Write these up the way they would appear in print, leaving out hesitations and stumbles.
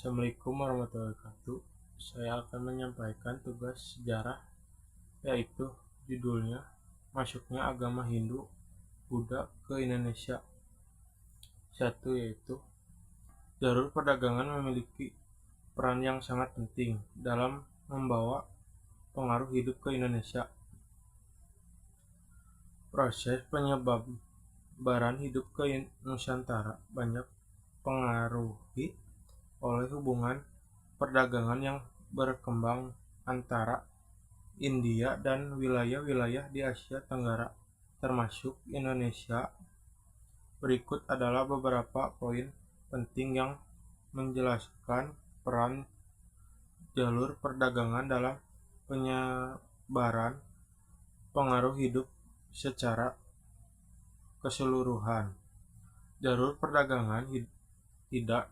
Assalamualaikum warahmatullahi wabarakatuh. Saya akan menyampaikan tugas sejarah, yaitu judulnya Masuknya Agama Hindu Buddha ke Indonesia. Satu yaitu jalur perdagangan memiliki peran yang sangat penting dalam membawa pengaruh hidup ke Indonesia. Proses penyebaran hidup ke Nusantara banyak pengaruhi oleh hubungan perdagangan yang berkembang antara India dan wilayah-wilayah di Asia Tenggara, termasuk Indonesia. Berikut adalah beberapa poin penting yang menjelaskan peran jalur perdagangan dalam penyebaran pengaruh hidup secara keseluruhan. Jalur perdagangan tidak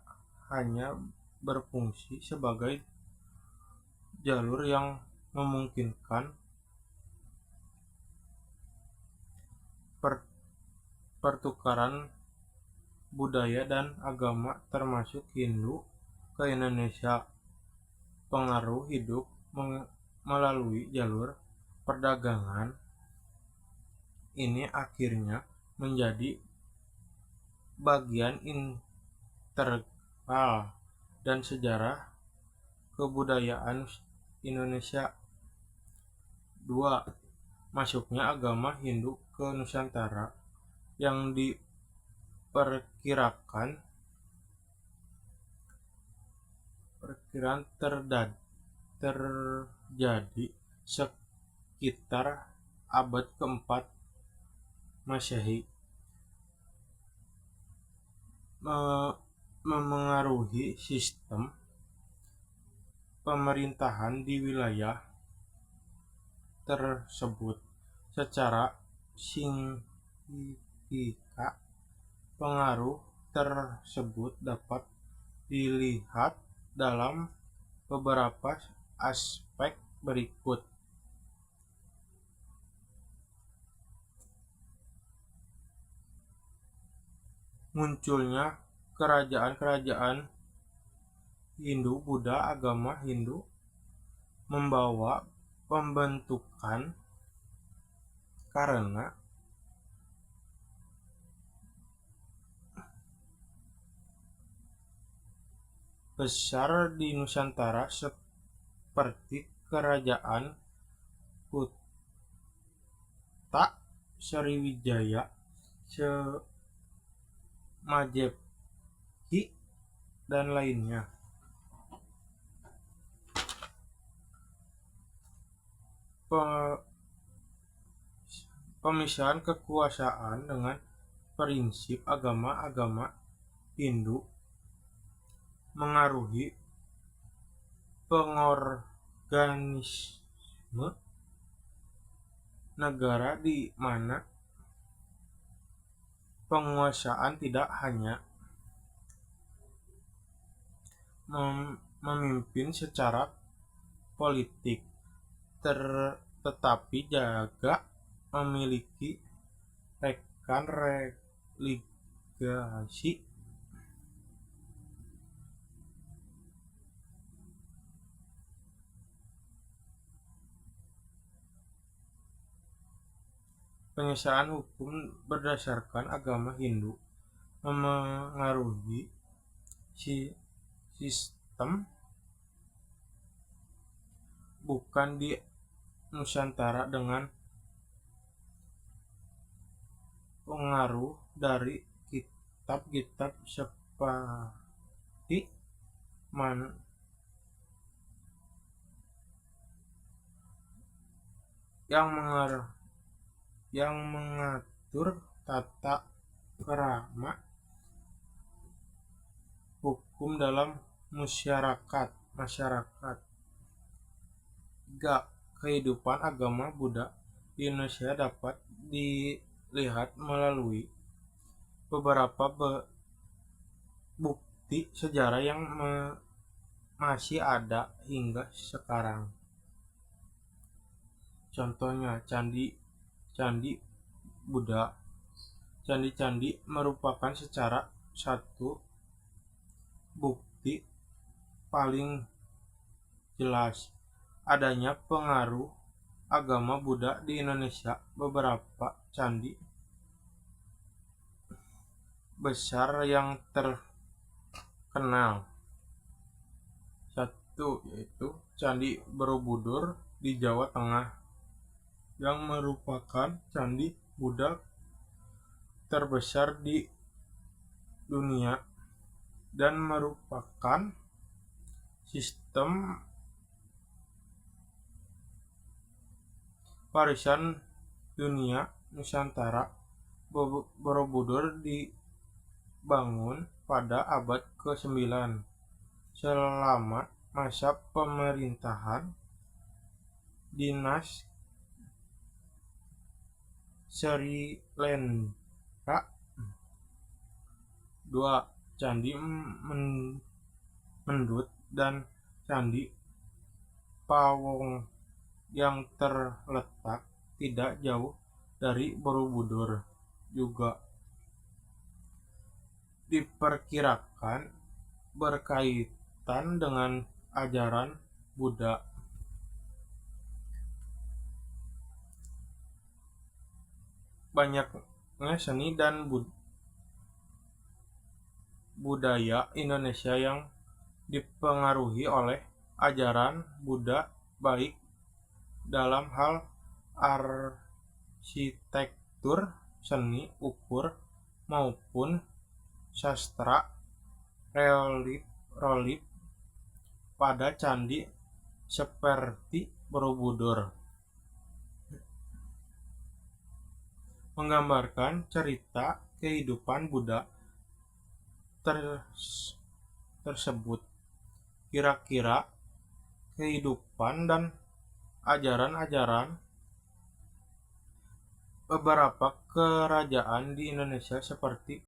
hanya berfungsi sebagai jalur yang memungkinkan pertukaran budaya dan agama termasuk Hindu ke Indonesia. Pengaruh hidup melalui jalur perdagangan ini akhirnya menjadi bagian integral dan sejarah kebudayaan Indonesia. 2. Masuknya agama Hindu ke Nusantara yang diperkirakan terjadi sekitar abad keempat Masehi, memengaruhi sistem pemerintahan di wilayah tersebut. Secara signifikan, pengaruh tersebut dapat dilihat dalam beberapa aspek berikut. Munculnya kerajaan-kerajaan Hindu Buddha. Agama Hindu membawa pembentukan karena besar di Nusantara seperti Kerajaan Kuta, Sriwijaya, Majapahit, dan lainnya. Pemisahan kekuasaan dengan prinsip agama Hindu mengaruhi pengorganisme negara di mana penguasaan tidak hanya memimpin secara politik, tetapi juga memiliki rekan religasi. Penyelesaian hukum berdasarkan agama Hindu memengaruhi sistem bukan di Nusantara dengan pengaruh dari kitab-kitab seperti yang mengatur tata krama hukum dalam masyarakat. 3. Kehidupan agama Buddha di Indonesia dapat dilihat melalui beberapa bukti sejarah yang masih ada hingga sekarang. Contohnya Candi Buddha. Candi-candi merupakan satu bukti paling jelas adanya pengaruh agama Buddha di Indonesia. Beberapa candi besar yang terkenal. Satu yaitu Candi Borobudur di Jawa Tengah, yang merupakan candi Buddha terbesar di dunia dan merupakan sistem warisan dunia Nusantara. Borobudur dibangun pada abad ke-9 selama masa pemerintahan Dinas Srilendra. 2. Candi Mendut dan Candi Pawong yang terletak tidak jauh dari Borobudur juga diperkirakan berkaitan dengan ajaran Buddha. Banyaknya seni dan budaya Indonesia yang dipengaruhi oleh ajaran Buddha, baik dalam hal arsitektur, seni ukur, maupun sastra relief pada candi seperti Borobudur menggambarkan cerita kehidupan Buddha tersebut. Kira-kira kehidupan dan ajaran-ajaran beberapa kerajaan di Indonesia seperti